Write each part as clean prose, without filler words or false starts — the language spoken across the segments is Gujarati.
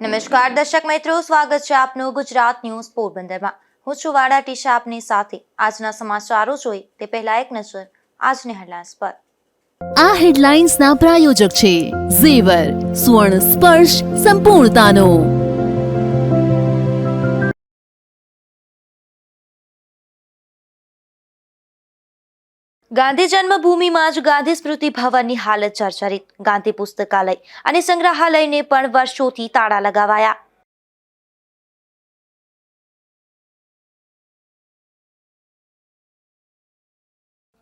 નમસ્કાર દર્શક મિત્રો, સ્વાગત છે આપનું ગુજરાત ન્યૂઝ પોરબંદરમાં। હું છું વાડા ટીશા આપની સાથે। આજના સમાચારો જોઈ તે પહેલા એક નજર આજની હેડલાઇન્સ પર। આ હેડલાઇન્સના પ્રાયોજક છે ઝેવર, સ્વર્ણ સ્પર્શ સંપૂર્ણતાનો। ગાંધી જન્મભૂમિમાં જ ગાંધી સ્મૃતિ ભવનની હાલત જર્જરિત। ગાંધી પુસ્તકાલય અને સંગ્રહાલયને પણ વર્ષોથી તાળા લગાવાયા।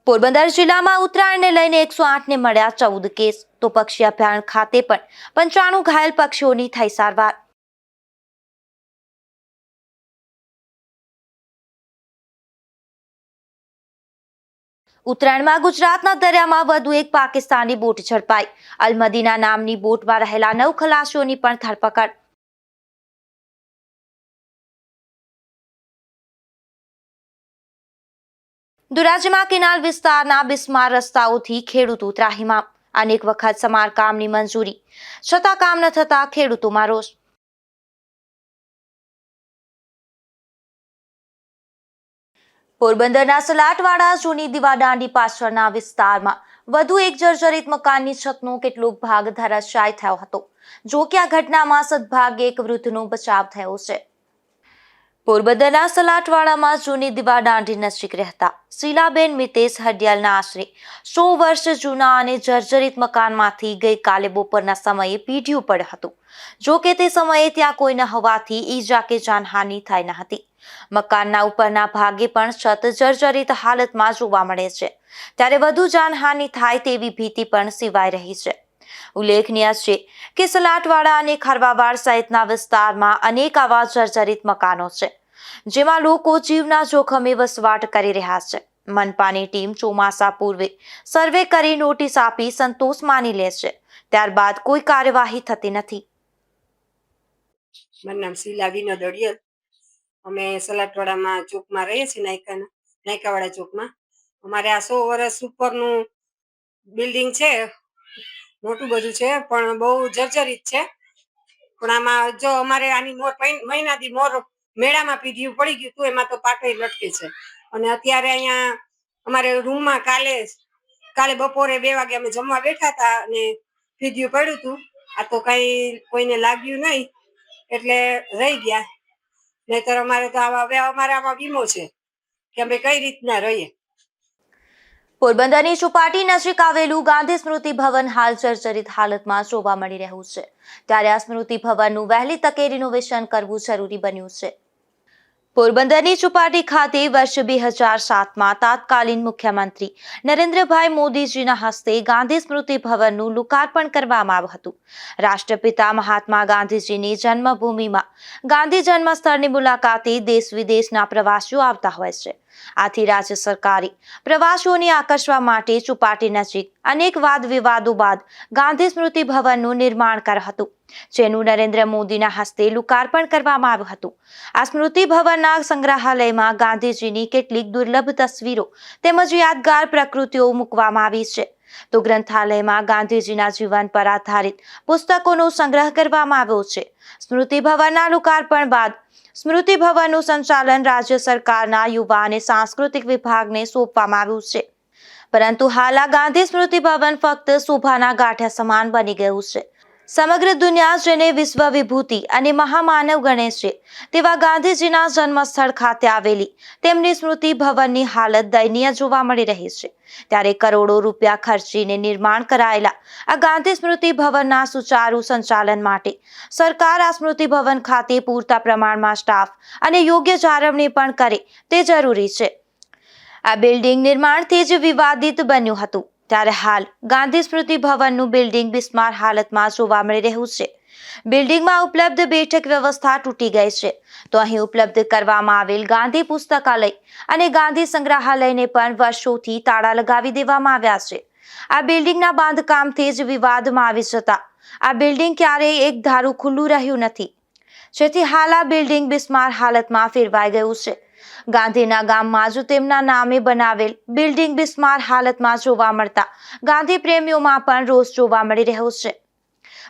પોરબંદર જિલ્લામાં ઉત્તરાયણને લઈને 108ને મળ્યા 14 કેસ, તો પક્ષી અભયારણ્ય ખાતે પણ 95 ઘાયલ પક્ષીઓની થઈ સારવાર। ઉત્તરાયણમાં ગુજરાતના દરિયામાં વધુ એક પાકિસ્તાની બોટ ઝડપાઈ। અલમદીના નામની બોટમાં રહેલા 9 ખલાસીઓની પણ ધરપકડ। ધોરાજીમાં કેનાલ વિસ્તારના બિસ્માર રસ્તાઓથી ખેડૂતો ત્રાહિમામ। અનેક વખત સમારકામની મંજૂરી છતાં કામ ન થતા ખેડૂતોમાં રોષ। પોરબંદરના સલાટવાડા જૂની દીવાદાંડી પાછળના વિસ્તારમાં વધુ એક જર્જરિત મકાનની છતનો કેટલોક ભાગ ધરાશાયી થયો હતો। જો કે આ ઘટનામાં સદભાગ્યે એક વૃદ્ધનો બચાવ થયો છે। પોરબંદરના સલાટવાડામાં જૂની દીવાદાંડી નજીક રહેતા શીલાબેન મિતેશ હડિયાલના આશરે 100 વર્ષ જૂના અને જર્જરિત મકાનમાંથી ગઈકાલે બપોરના સમયે પીડ્યું પડ્યું હતું। જો કે તે સમયે ત્યાં કોઈ ન હોવાથી ઈજા કે જાનહાનિ થઈ ન હતી। મકાનના ઉપરના ભાગે પણ છત જર્જરિત હાલતમાં જોવા મળે છે, ત્યારે વધુ જાનહાનિ થાય તેવી ભીતિ પણ સેવાઈ રહી છે। ઉલ્લેખનીય છે કે સલાટવાડા અને ખરવાવાડ સહિતના વિસ્તારમાં અનેક આવા જર્જરિત મકાનો છે, જેમાં લોકો જીવના જોખમે વસવાટ કરી રહ્યા છે। મનપાની ટીમ ચોમાસા પૂર્વે સર્વે કરી નોટિસ આપી સંતોષ માની લે છે, ત્યારબાદ કોઈ કાર્યવાહી થતી નથી। મારું નામ શીલાબેન દડિયલ। અમે સલાટવાડામાં ચોકમાં રહીએ છીએ, નાયકાવાડા ચોકમાં। અમારે આ 100 વર્ષ ઉપરનું બિલ્ડિંગ છે, મોટું બધું છે, પણ બહુ જર્જરિત છે। પણ આમાં જો અમારે આની મોર મહિનાથી મોર મેળામાં પીધ્યું પડી ગયું હતું, એમાં તો પાટોય લટકે છે। અને અત્યારે અહીંયા અમારે રૂમમાં કાલે બપોરે 2 વાગે અમે જમવા બેઠા હતા અને પીધ્યું પડ્યું હતું। આ તો કઈ કોઈને લાગ્યું નહીં એટલે રહી ગયા, નહીતર અમારે તો અમારે આમાં વીમો છે કે અમે કઈ રીતના રહીએ। પોરબંદરની ચોપાટી નજીક આવેલું ગાંધી સ્મૃતિ ભવન હાલ જર્જરિત હાલતમાં જોવા મળી રહ્યું છે, ત્યારે આ સ્મૃતિ ભવનનું વહેલી તકે રિનોવેશન કરવું જરૂરી બન્યું છે। પોરબંદરની ચોપાટી ખાતે વર્ષ 2007માં તત્કાલીન મુખ્યમંત્રી નરેન્દ્રભાઈ મોદીજીના હસ્તે ગાંધી સ્મૃતિ ભવનનું લોકાર્પણ કરવામાં આવ્યું હતું। રાષ્ટ્રપિતા મહાત્મા ગાંધીજીની જન્મભૂમિમાં ગાંધી જન્મ સ્થળની મુલાકાતે દેશ વિદેશના પ્રવાસીઓ આવતા હોય છે। આથી રાજ્ય સરકારે પ્રવાસીઓને આકર્ષવા માટે ચોપાટી નજીક અનેક વાદ વિવાદો બાદ ગાંધી સ્મૃતિ ભવનનું નિર્માણ કર્યું હતું, જેનું નરેન્દ્ર મોદીના હસ્તે લોકાર્પણ કરવામાં આવ્યું હતું। આ સ્મૃતિ ભવનના સંગ્રહાલયમાં ગાંધીજીની કેટલીક દુર્લભ તસવીરો તેમજ યાદગાર પ્રકૃતિઓ મૂકવામાં આવી છે, તો ગ્રંથાલયમાં ગાંધીજીના જીવન પર આધારિત પુસ્તકોનો સંગ્રહ કરવામાં આવ્યો છે। સ્મૃતિ ભવનના લોકાર્પણ બાદ સ્મૃતિ ભવનનું સંચાલન રાજ્ય સરકારના યુવા અને સાંસ્કૃતિક વિભાગને સોંપવામાં આવ્યું છે, પરંતુ હાલ આ ગાંધી સ્મૃતિ ભવન ફક્ત શોભાના ગાંઠિયા સમાન બની ગયું છે। સમગ્ર દુનિયા જેને વિશ્વ વિભૂતિ અને મહામાનવ ગણે છે, તેવા ગાંધીજીના જન્મસ્થળ ખાતે આવેલી તેમની સ્મૃતિ ભવનની હાલત દયનીય જોવા મળી રહી છે। ત્યારે કરોડો રૂપિયા ખર્ચીને નિર્માણ કરાયેલા આ ગાંધી સ્મૃતિ ભવનના સુચારુ સંચાલન માટે સરકાર આ સ્મૃતિ ભવન ખાતે પૂરતા પ્રમાણમાં સ્ટાફ અને યોગ્ય જાળવણી પણ કરે તે જરૂરી છે। આ બિલ્ડિંગ નિર્માણથી જ વિવાદિત બન્યું હતું, ત્યારે હાલ ગાંધી સ્મૃતિ ભવનનું બિલ્ડિંગ બિસ્માર હાલતમાં જોવા મળી રહ્યું છે। બિલ્ડિંગમાં ઉપલબ્ધ બેઠક વ્યવસ્થા તૂટી ગઈ છે, તો અહીં ઉપલબ્ધ કરવામાં આવેલ ગાંધી પુસ્તકાલય અને ગાંધી સંગ્રહાલયને પણ વર્ષોથી તાળા લગાવી દેવામાં આવ્યા છે। આ બિલ્ડિંગના બાંધકામથી જ વિવાદમાં આવી જતા આ બિલ્ડિંગ ક્યારેય એક ધારું ખુલ્લું રહ્યું નથી, જેથી હાલ આ બિલ્ડિંગ બિસ્માર હાલતમાં ફેરવાઈ ગયું છે। ગાંધીના ગામમાં જ તેમના નામે બનાવેલ બિલ્ડિંગ બિસ્માર હાલતમાં જોવા મળતા ગાંધી પ્રેમીઓમાં પણ રોષ જોવા મળી રહ્યો છે।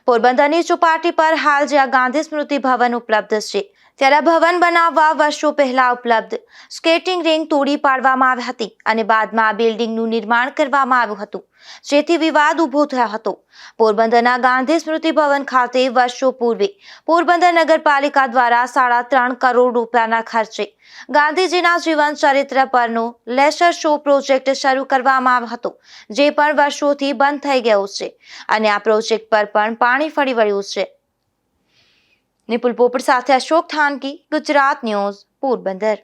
પોરબંદરની ચોપાટી પર હાલ જ્યાં ગાંધી સ્મૃતિ ભવન ઉપલબ્ધ છે ત્યારે આ ભવન બનાવવા વર્ષો પહેલા ઉપલબ્ધ સ્કેટિંગ રિંગ તોડી પાડવામાં આવી હતી અને બાદમાં આ બિલ્ડિંગનું નિર્માણ કરવામાં આવ્યું હતું, જેથી વિવાદ ઊભો થયો હતો. પોરબંદરના ગાંધી સ્મૃતિ ભવન ખાતે વર્ષો પૂર્વે પોરબંદર નગરપાલિકા દ્વારા 3.5 કરોડ રૂપિયાના ખર્ચે ગાંધીજીના જીવન ચરિત્ર પરનો લેસર શો પ્રોજેક્ટ શરૂ કરવામાં આવ્યો હતો, જે પણ વર્ષોથી બંધ થઈ ગયો છે અને આ પ્રોજેક્ટ પર પણ પાણી ફરી વળ્યું છે. નિપુલ પોપટ સાથે અશોક થાનકી, ગુજરાત ન્યૂઝ, પોરબંદર.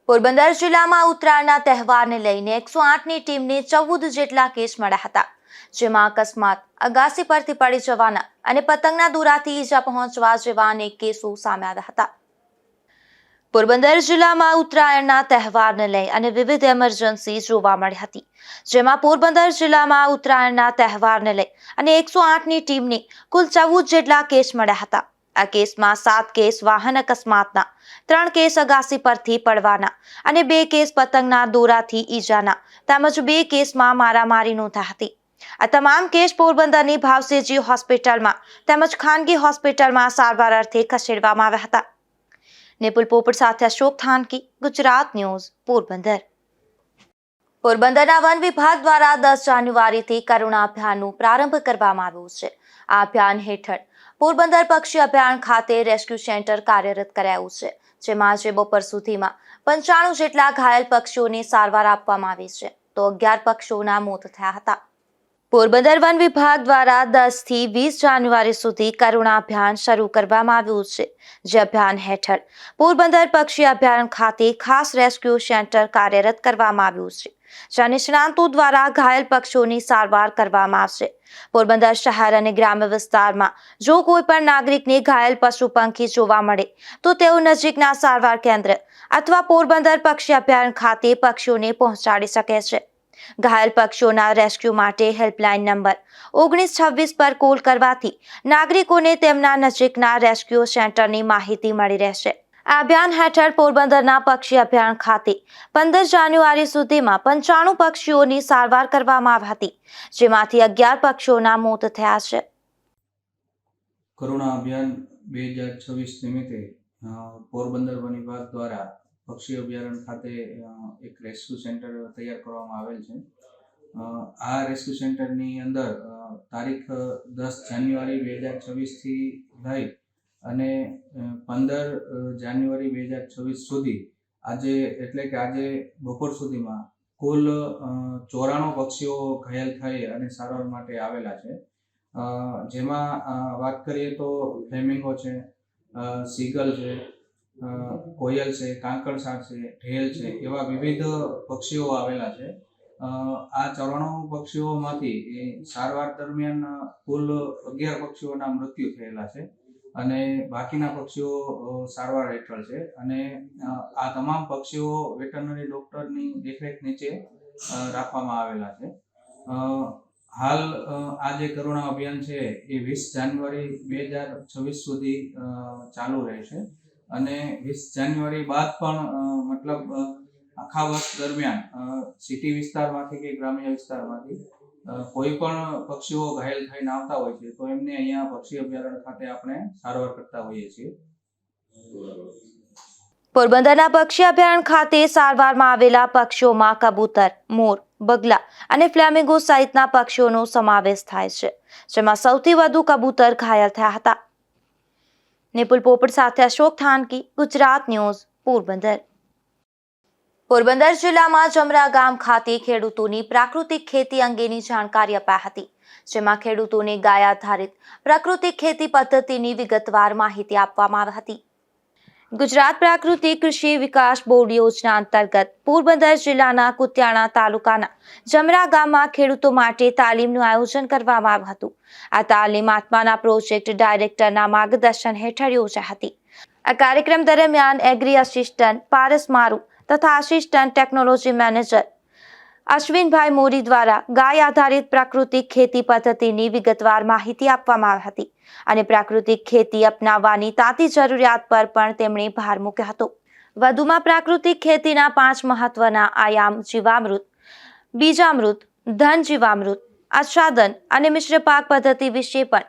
પોરબંદર જિલ્લામાં ઉત્તરાયણના તહેવારને લઈને 108ની ટીમને 14 જેટલા કેસ મળ્યા હતા, જેમાં અકસ્માત, અગાસી પરથી પડી જવાના અને પતંગના દોરાથી ઈજા પહોંચવા જેવા અનેક કેસો સામે આવ્યા હતા. પોરબંદર જિલ્લામાં ઉત્તરાયણના તહેવારને લઈ અને વિવિધ એમરજન્સી જોવા મળી હતી, જેમાં પોરબંદર જિલ્લામાં ઉત્તરાયણના તહેવારને લઈ અને 108ની ટીમને કુલ 14 જેટલા કેસ મળ્યા હતા. આ કેસમાં 7 કેસ વાહન અકસ્માતના, 3 કેસ અગાસી પરથી પડવાના અને 2 કેસ પતંગના દોરાથી ઈજાના તેમજ 2 કેસમાં મારામારી નોંધાઈ હતી. આ તમામ કેસ પોરબંદરની ભાવસેજી હોસ્પિટલમાં તેમજ ખાનગી હોસ્પિટલમાં સારવાર અર્થે ખસેડવામાં આવ્યા હતા. નિપુલ પોપટ સાથે અશોક થાનકી, ગુજરાત ન્યૂઝ, પોરબંદર. પોરબંદરના વન વિભાગ દ્વારા 10 જાન્યુઆરીથી કરુણા અભિયાનનો પ્રારંભ કરવામાં આવ્યો છે. આ અભિયાન હેઠળ પોરબંદર પક્ષી અભયારણ્ય ખાતે રેસ્ક્યુ સેન્ટર કાર્યરત કરાયું છે, જેમાં આજે બપોર સુધીમાં 95 જેટલા ઘાયલ પક્ષીઓને સારવાર આપવામાં આવી છે, તો 11 પક્ષીઓના મોત થયા હતા. પોરબંદર વન વિભાગ દ્વારા 10 થી 20 જાન્યુઆરી સુધી કરુણા અભિયાન શરૂ કરવામાં આવ્યું છે, જે અભિયાન હેઠળ પોરબંદર પક્ષી અભયારણ્ય ખાતે ખાસ રેસ્ક્યુ સેન્ટર કાર્યરત કરવામાં આવ્યું છે, જ્યાં નિષ્ણાંતો દ્વારા ઘાયલ પક્ષીઓની સારવાર કરવામાં આવશે. પોરબંદર શહેર અને ગ્રામ્ય વિસ્તારમાં જો કોઈ પણ નાગરિકને ઘાયલ પશુ પંખી જોવા મળે તો તેઓ નજીકના સારવાર કેન્દ્ર અથવા પોરબંદર પક્ષી અભયારણ્ય ખાતે પક્ષીઓને પહોંચાડી શકે છે. ઘાયલ પક્ષીઓના રેસ્ક્યુ માટે હેલ્પલાઇન નંબર 1926 પર કોલ કરવાથી નાગરિકોને તેમના નજીકના રેસ્ક્યુ સેન્ટરની માહિતી મળી રહેશે. આ અભિયાન હેઠળ પોરબંદરના પક્ષી અભયારણ્ય ખાતે 15 જાન્યુઆરી સુધીમાં 95 પક્ષીઓની સારવાર કરવામાં આવી હતી, જેમાંથી 11 પક્ષીઓના મોત થયા છે. કરુણા અભિયાન 2026 નિમિત્તે પોરબંદર વન વિભાગ દ્વારા પક્ષી અભયારણ્ય ખાતે એક રેસ્ક્યુ સેન્ટર તૈયાર કરવામાં આવેલ છે. આ રેસ્ક્યુ સેન્ટરની અંદર તારીખ 10 જાન્યુઆરી 2026 થી લઈ અને 15 જાન્યુઆરી 2026 સુધી આજે બપોર સુધીમાં કુલ 94 પક્ષીઓ ઘાયલ થઈ અને સારવાર માટે આવેલા છે. જેમાં વાત કરીએ તો ફ્લેમિંગો છે, સીગલ છે, કોયલ છે, કાંકરસાળ છે, ઢેલ છે, એવા વિવિધ પક્ષીઓ આવેલા છે. આ 94 પક્ષીઓમાંથી સારવાર દરમિયાન કુલ 11 પક્ષીઓના મૃત્યુ થયેલા છે અને બાકીના પક્ષીઓ સારવાર હેઠળ છે અને આ તમામ પક્ષીઓ વેટરનરી ડોક્ટરની દેખરેખ નીચે રાખવામાં આવેલા છે. હાલ આ જે કરુણા અભિયાન છે એ 20 જાન્યુઆરી 2026 સુધી ચાલુ રહેશે અને 20 જાન્યુઆરી બાદ પણ મતલબ આખા વર્ષ દરમિયાન સિટી વિસ્તારમાંથી કે ગ્રામ્ય વિસ્તારમાંથી કોઈ પણ પક્ષીઓ ઘાયલ થઈને આવતા હોય છે તો એમને અહીંયા પક્ષી અભયારણ્ય ખાતે આપણે સારવાર કરતા હોઈએ છીએ. પોરબંદરના પક્ષી અભયારણ્ય ખાતે સારવારમાં આવેલા પક્ષીઓમાં કબૂતર, મોર, બગલા અને ફ્લેમિંગો સહિતના પક્ષીઓનો સમાવેશ થાય છે, જેમાં સૌથી વધુ કબૂતર ઘાયલ થયા હતા. નિપુલ પોપટ સાથે અશોક થાનકી, ગુજરાત ન્યૂઝ, પોરબંદર. પોરબંદર જિલ્લામાં જમરા ગામ ખાતે ખેડૂતોની પ્રાકૃતિક ખેતી અંગેની જાણકારી અપાઈ હતી, જેમાં ખેડૂતોને ગાય આધારિત પ્રાકૃતિક ખેતી પદ્ધતિની વિગતવાર માહિતી આપવામાં આવી હતી. ગુજરાત પ્રાકૃતિક કૃષિ વિકાસ બોર્ડ યોજના અંતર્ગત પોરબંદર જિલ્લાના કુતિયાણા તાલુકાના જમરા ગામમાં ખેડૂતો માટે તાલીમનું આયોજન કરવામાં આવ્યું હતું. આ તાલીમ આત્માના પ્રોજેક્ટ ડાયરેક્ટરના માર્ગદર્શન હેઠળ યોજાઈ હતી. આ કાર્યક્રમ દરમિયાન એગ્રી આસિસ્ટન્ટ પારસ મારુ તથા આસિસ્ટન્ટ ટેકનોલોજી મેનેજર અશ્વિનભાઈ મોરી દ્વારા ગાય આધારિત પ્રાકૃતિક ખેતી પદ્ધતિની વિગતવાર માહિતી આપવામાં આવી હતી અને પ્રાકૃતિક ખેતી અપનાવવાની તાતી જરૂરિયાત પર પણ તેમણે ભાર મૂક્યો હતો. વધુમાં પ્રાકૃતિક ખેતીના 5 મહત્વના આયામ જીવામૃત, બીજામૃત, ધન જીવામૃત, આચ્છાદન અને મિશ્ર પાક પદ્ધતિ વિશે પણ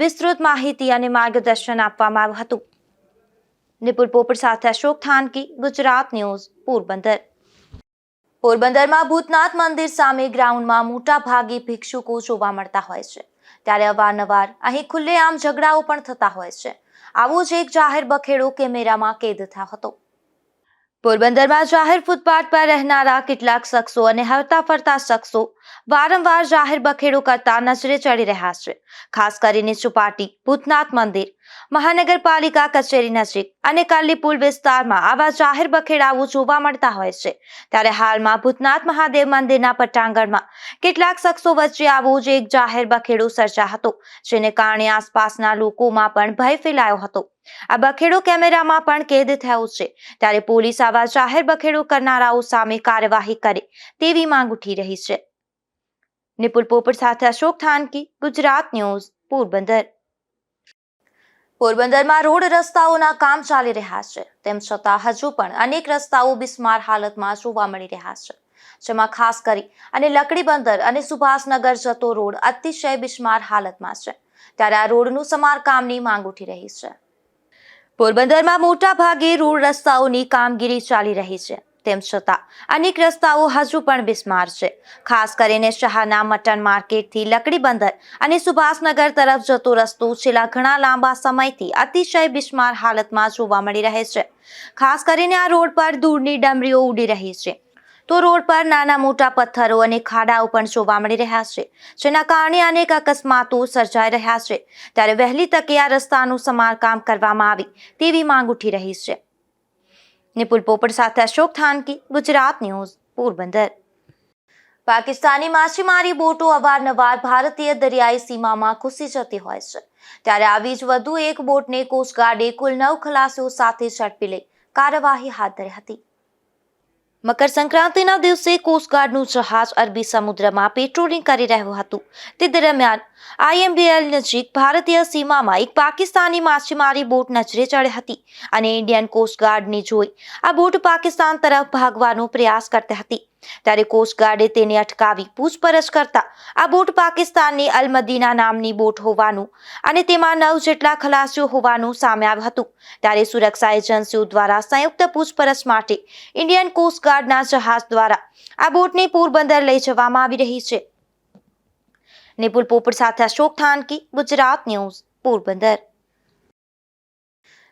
વિસ્તૃત માહિતી અને માર્ગદર્શન આપવામાં આવ્યું હતું. નિપુલ પોપટ સાથે અશોક થાનકી, ગુજરાત ન્યૂઝ, પોરબંદર. પોરબંદરમાં ભૂતનાથ મંદિર સામે ગ્રાઉન્ડમાં મોટા ભાગે ભિક્ષુકો જોવા મળતા હોય છે. ત્યારે અવારનવાર અહીં ખુલ્લેઆમ ઝઘડાઓ પણ થતા હોય છે. આવો જ એક જાહેર બખેડો કેમેરામાં કેદ થયો હતો. પોરબંદરમાં જાહેર ફૂટપાથ પર રહેનારા કેટલાક શખ્સો અને હરતા ફરતા શખ્સો વારંવાર જાહેર બખેડો કરતા નજરે ચડી રહ્યા છે. ખાસ કરીને ચોપાટી, ભૂતનાથ મંદિર, મહાનગરપાલિકા કચેરી નજીક અને કરલી પુલ વિસ્તારમાં આવા જાહેર બખેડાઓ જોવા મળતા હોય છે. ત્યારે હાલમાં ભૂતનાથ મહાદેવ મંદિરના પટાંગણમાં કેટલાક શખ્સો વચ્ચે આવો જ એક જાહેર બખેડો સર્જાયો હતો, જેને કારણે આસપાસના લોકોમાં પણ ભય ફેલાયો હતો. આ બખેડો કેમેરામાં પણ કેદ થયો છે. ત્યારે પોલીસ આવા જાહેર બખેડો કરનારાઓ સામે કાર્યવાહી કરે તેવી માંગ ઉઠી રહી છે. નિપુલ પોપટ સાથે અશોક થાનકી, ગુજરાત ન્યૂઝ, પોરબંદર. પોરબંદરમાં રોડ રસ્તાઓના કામ ચાલી રહ્યા છે. તેમ છતાં હજુ પણ અનેક રસ્તાઓ બિસ્માર હાલતમાં જોવા મળી રહ્યા છે, જેમાં ખાસ કરી અને લકડી બંદર અને સુભાષનગર જતો રોડ અતિશય બિસ્માર હાલતમાં છે. ત્યારે આ રોડનું સમારકામની માંગ ઉઠી રહી છે. પોરબંદરમાં મોટા ભાગે રોડ રસ્તાઓની કામગીરી ચાલી રહી છે. તેમ છતાં અનેક રસ્તાઓ હજુ પણ બિસ્માર છે. ખાસ કરીને શહેરના મટન માર્કેટથી લકડી બંદર અને સુભાષનગર તરફ જતો રસ્તો છેલ્લા ઘણા લાંબા સમયથી અતિશય બિસ્માર હાલતમાં જોવા મળી રહે છે. ખાસ કરીને આ રોડ પર ધૂળની ડમરીઓ ઉડી રહી છે, તો રોડ પર નાના મોટા પથ્થરો અને ખાડાઓ પણ જોવા મળી રહ્યા છે, જેના કારણે અનેક અકસ્માતો સર્જાઈ રહ્યા છે. ત્યારે વહેલી તકે આ રસ્તાનું સમારકામ કરવામાં આવે તેવી માંગ ઉઠી રહી છે. નિપુલ પોપટ સાથે અશોક થાનકી, ગુજરાત ન્યૂઝ, પોરબંદર. પાકિસ્તાની માછીમારી બોટો અવારનવાર ભારતીય દરિયાઈ સીમામાં ઘૂસી જતી હોય છે. ત્યારે આવી જ વધુ એક બોટને કોસ્ટગાર્ડે કુલ 9 ખલાસીઓ સાથે ઝડપી લઈ કાર્યવાહી હાથ ધરી હતી. મકર સંક્રાંતિના દિવસે કોસ્ટગાર્ડનું જહાજ અરબી સમુદ્રમાં પેટ્રોલિંગ કરી રહ્યું હતું. તે દરમિયાન IMBL નજીક ભારતીય સીમામાં એક પાકિસ્તાની માછીમારી બોટ નજરે ચડી હતી અને ઇન્ડિયન કોસ્ટગાર્ડને જોઈ આ બોટ પાકિસ્તાન તરફ ભાગવાનો પ્રયાસ કરતી હતી. ત્યારે કોસ્ટગાર્ડે તેને અટકાવી પૂછપરછ કરતા આ બોટ પાકિસ્તાનની અલ-મદીના નામની બોટ હોવાનું અને તેમાં 9 જેટલા ખલાસીઓ હોવાનું સામે આવ્યું હતું. ત્યારે સુરક્ષા એજન્સીઓ દ્વારા સંયુક્ત પૂછપરછ માટે ઇન્ડિયન કોસ્ટગાર્ડના જહાજ દ્વારા આ બોટને પોરબંદર લઈ જવામાં આવી રહી છે. નિપુલ પોપટ સાથે અશોક થાનકી, ગુજરાત ન્યૂઝ, પોરબંદર.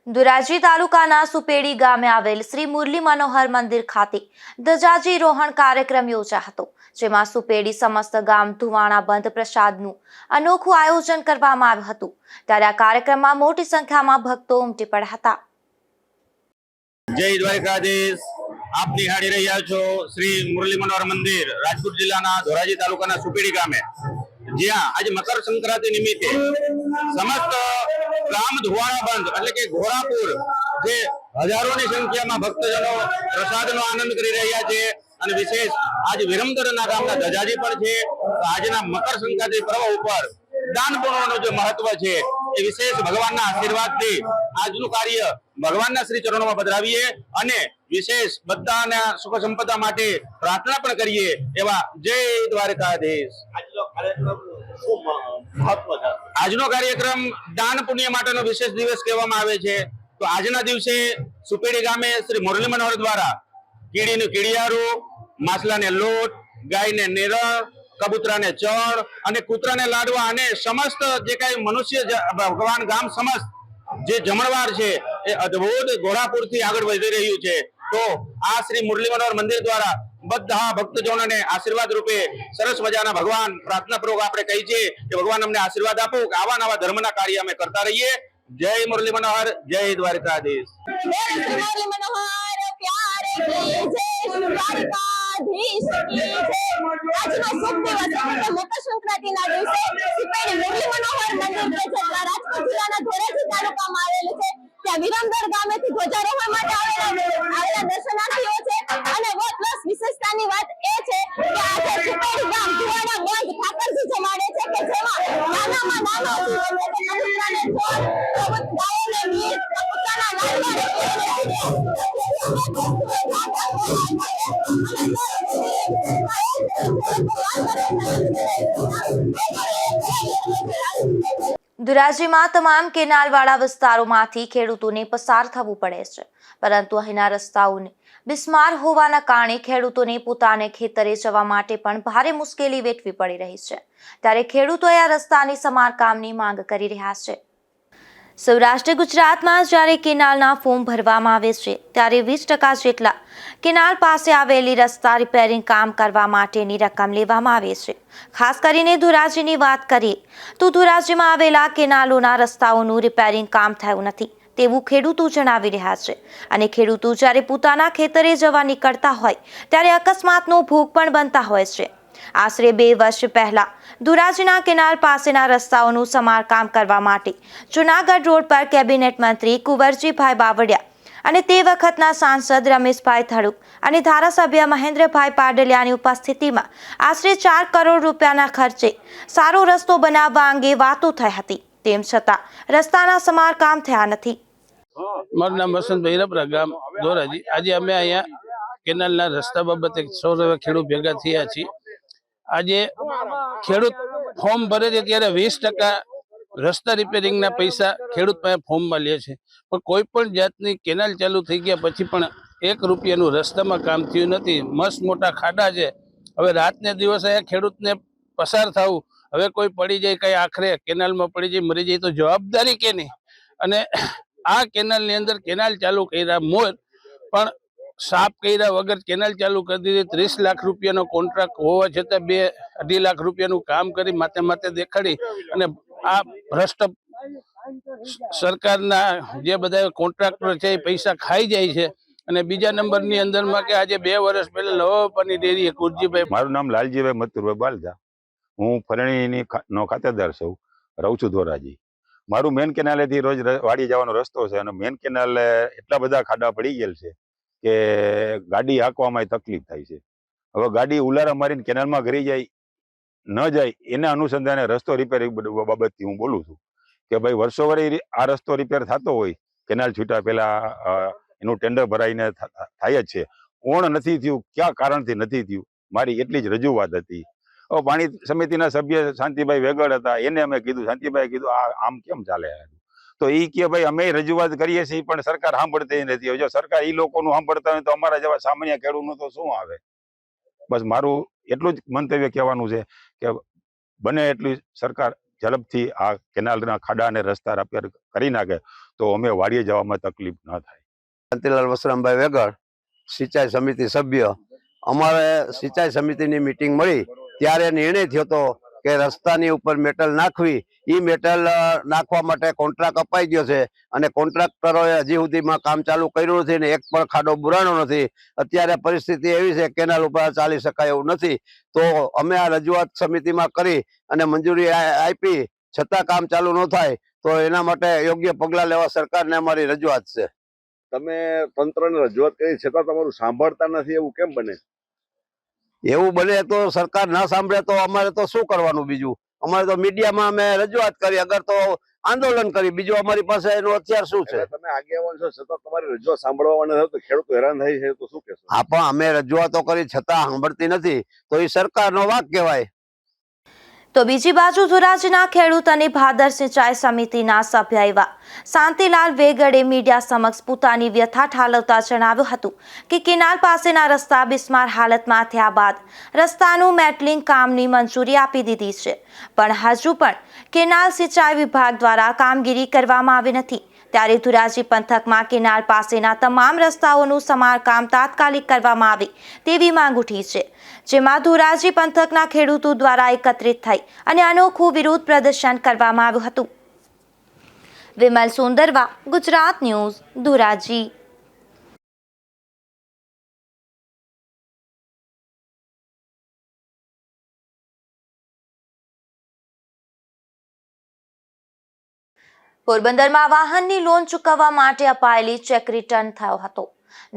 ધોરાજી તાલુકાના સુપેડી ગામે આવેલ શ્રી મુરલી મનોહર મંદિર ખાતે ધજાજી રોહણ કાર્યક્રમ યોજાયો હતો, જેમાં સુપેડી સમસ્ત ગામ ધુવાણા બંધ પ્રસાદનું અનોખું આયોજન કરવામાં આવ્યું હતું. ત્યારે આ કાર્યક્રમમાં મોટી સંખ્યામાં ભક્તો ઉમટી પડ્યા હતા. જય દ્વારકાધીશ. આપ નિહાળી રહ્યા છો શ્રી મુરલી મનોહર મંદિર, રાજકોટ જિલ્લાના ધોરાજી તાલુકાના સુપેડી ગામે, જ્યાં આજે મકર સંક્રાંતિ નિમિત્તે સમસ્ત ગામ ધુવાણા બંધ એટલે કે ઘોરાપુર, જે હજારોની સંખ્યામાં ભક્તજનો પ્રસાદનો આનંદ કરી રહ્યા છે. અને વિશેષ આજ વિરમદરના ગામના ધજાજી પણ છે. આજના મકર સંક્રાંતિ પર્વ ઉપર દાન પુણ્યનું જે મહત્વ છે એ વિશેષ ભગવાનના આશીર્વાદથી આજનું કાર્ય ભગવાનના શ્રી ચરણોમાં પધરાવીએ અને વિશેષ બધાના સુખ સંપદા માટે પ્રાર્થના પણ કરીએ. એવા જય દ્વારકાધીશ. આજનો કાર્યક્રમ દાન પુણ્ય માટેનો વિશેષ દિવસ કહેવામાં આવે છે. તો આજના દિવસે સુપેડી ગામે શ્રી મુરલી મનોહર દ્વારા કીડીનું કીડિયારું, માછલાને લોટ, ગાયને નિરણ, કબૂતરાને ચણ અને કૂતરાને લાડવા અને સમસ્ત જે કઈ મનુષ્ય ભગવાન ગામ સમસ્ત જે જમણવાર છે એ અદ્ભુત ઘોડાપુરથી આગળ વધી રહ્યું છે. તો આ શ્રી મુરલી મનોહર મંદિર દ્વારા બધા ભક્તજનોને આશીર્વાદ રૂપે સરસ મજાના ભગવાન પ્રાર્થના પૂર્વક આપણે કહી છે કે ભગવાન અમને આશીર્વાદ આપો કે આવા નવા ધર્મના કાર્ય અમે કરતા રહીએ. જય મુરલી મનોહર, જય દ્વારકાધીશ. મકર સંક્રાંતિના દિવસે સુપેડી મુરલી મનોહર મંદિર કે જે રાજકોટ જિલ્લાના ધોરાજી તાલુકામાં આવેલું છે, ત્યાં વિરમદર ગામેથી ધ્વજારોહણ માટે આવેલા દર્શનાર્થીઓ છે. અને પ્લસ વિશેષતાની વાત એ છે કે આજે સુપેડી ગામ ધુવાણા બંધ ઠાકરજી જમાડે છે કે જેમાં નાનામાં નાનો કબૂતરાને છોડ, ગાયોને નીર, કૂતરાના લાડવા ધોરાજીમાં તમામ કેનાલવાળા વિસ્તારોમાંથી ખેડૂતોને પસાર થવું પડે છે, પરંતુ અહીંના રસ્તાઓને બિસ્માર હોવાના કારણે ખેડૂતોને પોતાને ખેતરે જવા માટે પણ ભારે મુશ્કેલી વેઠવી પડી રહી છે। ત્યારે ખેડૂતોએ આ રસ્તાની સમારકામની માંગ કરી રહ્યા છે। સૌરાષ્ટ્ર ગુજરાતમાં જ્યારે કેનાલના ફોર્મ ભરવામાં આવે છે ત્યારે 20% જેટલા કેનાલ પાસે આવેલી રસ્તા રિપેરિંગ કામ કરવા માટેની રકમ લેવામાં આવે છે। ખાસ કરીને ધોરાજીની વાત કરીએ તો ધોરાજીમાં આવેલા કેનાલોના રસ્તાઓનું રિપેરિંગ કામ થયું નથી તેવું ખેડૂતો જણાવી રહ્યા છે। અને ખેડૂતો જ્યારે પોતાના ખેતરે જવા નીકળતા હોય ત્યારે અકસ્માતનો ભોગ પણ બનતા હોય છે। આશરે 2 વર્ષ પહેલા ધોરાજીના કેનાલ પાસેના રસ્તાઓનું સમારકામ કરવા માટે જૂનાગઢ રોડ પર કેબિનેટ મંત્રી કુંવરજીભાઈ બાવળિયા અને તે વખતના સાંસદ રમેશભાઈ થળુક અને ધારાસભ્ય મહેન્દ્રભાઈ પાડલિયાની ઉપસ્થિતિમાં આશરે 4 કરોડ રૂપિયાના ખર્ચે સારો રસ્તો બનાવવા અંગે વાતો થઈ હતી। તેમ છતાં રસ્તાના સમારકામ થયા નથી। મારું નામ વસંતભાઈ રબરા, ગામ ધોરાજી। આજે અમે અહીંયા કેનાલના રસ્તા બાબતે સૌ ખેડૂત ભેગા થયા છીએ। આજે ખેડૂત ફોર્મ ભરે છે ત્યારે 20% રસ્તા રિપેરિંગના પૈસા ખેડૂત પાસે ફોર્મમાં લે છે, પણ કોઈ પણ જાતની કેનાલ ચાલુ થઈ ગયા પછી પણ 1 રૂપિયાનું રસ્તામાં કામ થયું નથી। મસ્ત મોટા ખાડા છે। હવે રાતને દિવસે ખેડૂતને પસાર થવું, હવે કોઈ પડી જાય, કઈ આખરે કેનાલમાં પડી જાય, મરી જાય તો જવાબદારી કેની? અને આ કેનાલની અંદર કેનાલ ચાલુ કર્યા મોર પણ સાફ કર્યા વગર કેનાલ ચાલુ કરી દીધી। 30 લાખ રૂપિયાનો કોન્ટ્રાક્ટ હોવા છતાં 2-2.5 લાખ રૂપિયાનું કામ કરી માથે માથે દેખાડી અને આ ભ્રષ્ટ સરકારના જે બધા કોન્ટ્રાક્ટર છે એ પૈસા ખાઈ જાય છે। અને બીજા નંબરની અંદરમાં કે આજે 2 વર્ષ પહેલા લવાપાની ડેરીએ કુરજીભાઈ, મારું નામ લાલજીભાઈ મથુરભાઈ બાલદા, હું ફરણીની નો ખાતેદાર છું, રહું છું ધોરાજી। મારું મેન કેનાલેથી રોજ વાડી જવાનો રસ્તો છે અને મેન કેનાલ એટલા બધા ખાડા પડી ગયેલ છે કે ગાડી હાંકવામાં તકલીફ થાય છે। હવે ગાડી ઉલારા મારીને કેનાલમાં ઘરી જાય ન જાય એના અનુસંધાને રસ્તો રિપેરિંગ બાબતથી હું બોલું છું કે ભાઈ વર્ષો વરે આ રસ્તો રિપેર થતો હોય, કેનાલ છૂટા પહેલા એનું ટેન્ડર ભરાઈને થાય જ છે, કોણ નથી થયું, કયા કારણથી નથી થયું, મારી એટલી જ રજૂઆત હતી। પાણી સમિતિના સભ્ય શાંતિભાઈ વેગડ હતા, એને અમે કીધું, શાંતિભાઈ કીધું આ આમ કેમ ચાલે? તો એ કે ભાઈ અમે રજૂઆત કરીએ છીએ પણ સરકાર સાંભળતી નથી। જો સરકાર એ લોકોનું સાંભળતા હોય તો અમારા જેવા સામાન્ય ખેડૂતનું તો શું આવે? બસ મારું એટલું જ મંતવ્ય કહેવાનું છે કે બને એટલી સરકાર ઝડપથી આ કેનાલના ખાડા અને રસ્તા રિપેર કરી નાખે તો અમે વાડીએ જવામાં તકલીફ ન થાય। શાંતિલાલ વસરામભાઈ વેગડ, સિંચાઈ સમિતિ સભ્ય। અમારે સિંચાઈ સમિતિની મીટિંગ મળી ત્યારે નિર્ણય થયો હતો કે રસ્તાની ઉપર મેટલ નાખવી। એ મેટલ નાખવા માટે કોન્ટ્રાક્ટ અપાઈ ગયો છે અને કોન્ટ્રાક્ટરોએ હજી સુધીમાં કામ ચાલુ કર્યું નથી ને એક પણ ખાડો બુરાણો નથી। અત્યારે પરિસ્થિતિ એવી છે કેનાલ ઉપર ચાલી શકાય એવું નથી। તો અમે આ રજૂઆત સમિતિમાં કરી અને મંજૂરી આપી છતાં કામ ચાલુ ન થાય તો એના માટે યોગ્ય પગલાં લેવા સરકારને અમારી રજૂઆત છે। તમે તંત્રને રજૂઆત કરી છતાં તમારું સાંભળતા નથી, એવું કેમ બને? એવું બને તો સરકાર ના સાંભળે તો અમારે તો શું કરવાનું? બીજું અમારે તો મીડિયામાં અમે રજૂઆત કરી, અગર તો આંદોલન કરી, બીજું અમારી પાસે એનું હથિયાર શું છે? તમે આગેવાન છો છતાં તમારી રજૂઆત સાંભળવામાં નથી તો ખેડૂતો હેરાન થાય છે તો શું કહેશો? હા, પણ અમે રજૂઆતો કરી છતાં સાંભળતી નથી તો એ સરકારનો વાંક કહેવાય। તો બીજી બાજુ ધોરાજીના ખેડૂત અને ભાદર સિંચાઈ સમિતિના સભ્ય એવા શાંતિલાલ વેગડે મીડિયા સમક્ષ પોતાની વ્યથા ઠાલવતા જણાવ્યું હતું કે કેનાલ પાસેના રસ્તા બિસ્માર હાલતમાં થયા બાદ રસ્તાનું મેટલિંગ કામની મંજૂરી આપી દીધી છે, પણ હજુ પણ કેનાલ સિંચાઈ વિભાગ દ્વારા કામગીરી કરવામાં આવી નથી। ત્યારે ધોરાજી પંથકમાં કેનાલ પાસેના તમામ રસ્તાઓનું સમારકામ તાત્કાલિક કરવામાં આવે તેવી માંગ ઉઠી છે, જેમાં ધોરાજી પંથકના ખેડૂતો દ્વારા એકત્રિત થઈ અને અનોખું વિરોધ પ્રદર્શન કરવામાં આવ્યું હતું। વિમલ સુંદરવા, ગુજરાત ન્યૂઝ, ધોરાજી। પોરબંદરમાં વાહનની લોન ચૂકવવા માટે અપાયેલી ચેક રિટર્ન થયો હતો,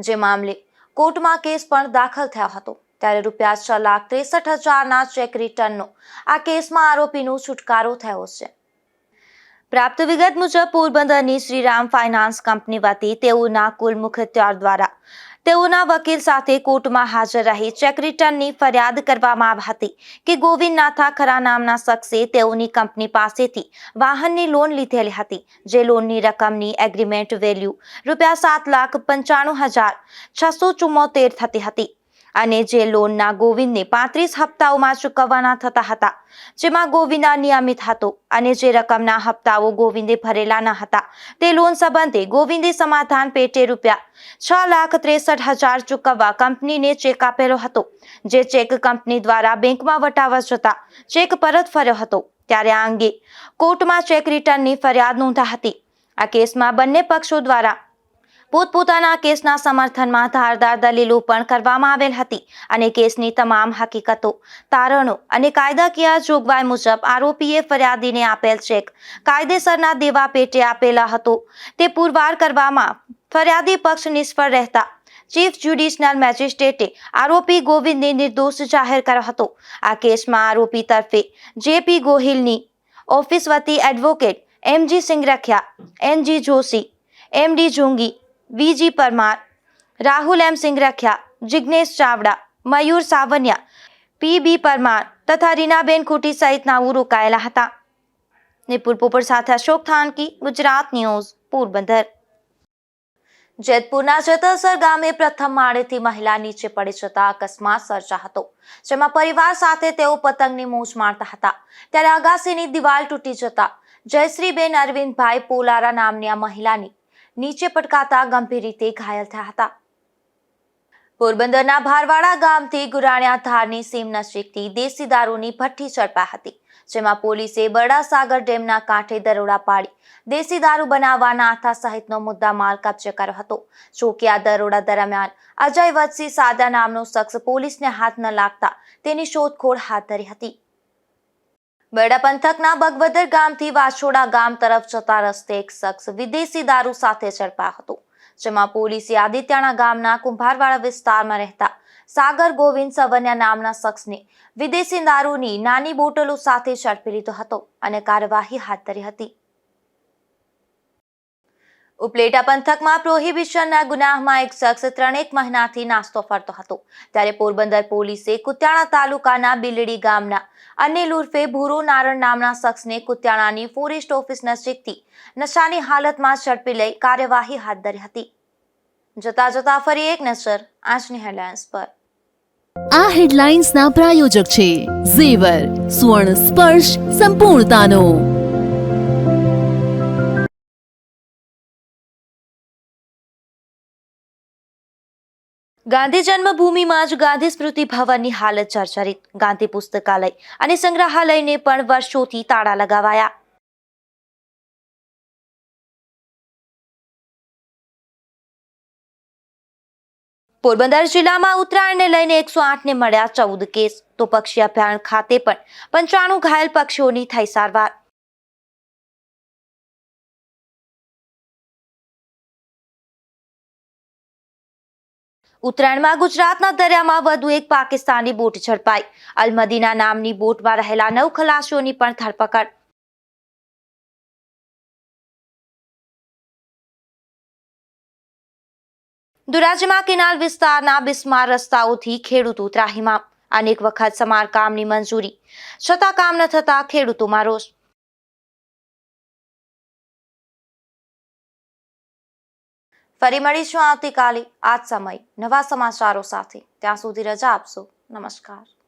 જે મામલે કોર્ટમાં કેસ પણ દાખલ થયો હતો। ત્યારે ₹6,63,000ના ચેક રિટર્નનો આ કેસમાં આરોપીનો છુટકારો થયો છે। પ્રાપ્ત વિગત મુજબ પોરબંદરની શ્રીરામ ફાઇનાન્સ કંપની વતી તેઓના કુલ મુખત્યાર દ્વારા તેઓના વકીલ સાથે કોર્ટમાં હાજર રહી ચેક રિટર્નની ફરિયાદ કરવામાં આવી હતી કે ગોવિંદ નાથાખરા નામના શખ્સે તેઓની કંપની પાસેથી વાહનની લોન લીધેલી હતી, જે લોનની રકમની એગ્રીમેન્ટ વેલ્યુ ₹7,95,674 થતી હતી અને જે લોનના ગોવિંદને 35 હપ્તાઓમાં ચૂકવવાના થતા હતા, જેમાં ગોવિંદ અનિયમિત હતો અને જે રકમના હપ્તાઓ ગોવિંદે ભરેલા ન હતા તે લોન સંબંધે ગોવિંદે સમાધાન પેટે ₹6,63,000 ચૂકવવા કંપનીને ચેક આપેલો હતો, જે ચેક કંપની દ્વારા બેંકમાં વટાવવા જતા ચેક પરત ફર્યો હતો। ત્યારે આ અંગે કોર્ટમાં ચેક રિટર્નની ફરિયાદ નોંધાઈ હતી। આ કેસમાં બંને પક્ષો દ્વારા પોતપોતાના કેસના સમર્થનમાં ધારદાર દલીલો પણ કરવામાં આવેલ હતી અને કેસની તમામ હકીકતો, તારણો અને કાયદાકીય જોગવાઈ મુજબ આરોપીએ ફરિયાદીને આપેલ ચેક કાયદેસરના દેવા પેટે આપેલા હતો તે પુરવાર કરવામાં ફરિયાદી પક્ષ નિષ્ફળ રહેતા ચીફ જ્યુડિશિયલ મેજિસ્ટ્રેટે આરોપી ગોવિંદને નિર્દોષ જાહેર કર્યો હતો। આ કેસમાં આરોપી તરફે જેપી ગોહિલની ઓફિસ વતી advocate MG Singarkhiya, NG Joshi, MD Jongi, VG Parmar, Rahul M Singarkhiya, Jignesh Chavda, Mayur Savaniya, PB Parmar તથા રીનાબેન ખુટી સહિત નાઓ રોકાયેલા હતા। નિપુલ પોપટ સાથે અશોક થાનકી, ગુજરાત ન્યૂઝ, પોરબંદર। જેતપુરના જેતલસર ગામે પ્રથમ માળેથી મહિલા નીચે પડી જતા અકસ્માત સર્જાયો હતો, જેમાં પરિવાર સાથે તેઓ પતંગની મોજ માણતા હતા ત્યારે અગાસીની દિવાલ તૂટી જતા જયશ્રીબેન અરવિંદભાઈ પોલારા નામની આ મહિલાની નીચે પટકાતા ગંભીર રીતે ઘાયલ થયા હતા। પોરબંદરના ભારવાડા ગામથી ગુરાણિયા ધારની સીમ નજીકથી દેશી દારૂની ભઠ્ઠી ઝડપાઈ હતી, જેમાં પોલીસે બરડાસાગર ડેમના કાંઠે દરોડા પાડી દેશી દારૂ બનાવવાના આથા સહિતનો મુદ્દામાલ કબજે કર્યો હતો। જો કે આ દરોડા દરમિયાન અજય વત્સી સાદા નામનો શખ્સ પોલીસને હાથ ન લાગતા તેની શોધખોળ હાથ ધરી હતી। બરડા પંથકના બગવદર ગામથી વાછોડા ગામ તરફ જતા રસ્તે એક શખ્સ વિદેશી દારૂ સાથે ઝડપાયો હતો, જેમાં પોલીસે આદિત્યાણા ગામના કુંભારવાડા વિસ્તારમાં રહેતા સાગર ગોવિંદ સવન્યા નામના શખ્સને વિદેશી દારૂની નાની બોટલો સાથે ઝડપી લીધો હતો અને કાર્યવાહી હાથ ધરી હતી। ઉપલેટા પંથકમાં પ્રોહિબિશનના ગુનાહમાં એક શખ્સ 3 મહિનાથી નાસ્તો ફરતો હતો, ત્યારે પોરબંદર પોલીસે કુતિયાણા તાલુકાના બિલડી ગામના અનિલ ઉર્ફે ભૂરો નારણ નામના શખ્સને કુતિયાણાની ફોરેસ્ટ ઓફિસ નજીકથી નશાની હાલતમાં ઝડપી લઈ કાર્યવાહી હાથ ધરી હતી। જતા ફરી એક નજર આજની હેડલાઇન્સ પર। આ હેડલાઇન્સના પ્રાયોજક છે ઝેવર, સુવર્ણ સ્પર્શ સંપૂર્ણતાનો। ગાંધી જન્મભૂમિમાં જ ગાંધી સ્મૃતિ ભવનની હાલત જર્જરિત, ગાંધી પુસ્તકાલય અને સંગ્રહાલયને પણ વર્ષોથી તાળા લગાવાયા। પોરબંદર જિલ્લામાં ઉત્તરાયણને લઈને 108ને મળ્યા 14 કેસ, તો પક્ષી અભયારણ્ય ખાતે પણ 95 ઘાયલ પક્ષીઓની થઈ સારવાર। ઉત્તરાયણમાં ગુજરાતના દરિયામાં વધુ એક પાકિસ્તાની બોટ ઝડપાઈ, અલમદીના નામની બોટમાં રહેલા 9 ખલાસીઓની પણ ધરપકડ। ધોરાજીમાં કેનાલ વિસ્તારના બિસ્માર રસ્તાઓથી ખેડૂતો ત્રાહિમામ, અનેક વખત સમારકામની મંજૂરી છતાં કામ ન થતા ખેડૂતોમાં રોષ। ફરી મળીશું આવતીકાલે આ જ સમય નવા સમાચારો સાથે, ત્યાં સુધી રજા આપશો, નમસ્કાર।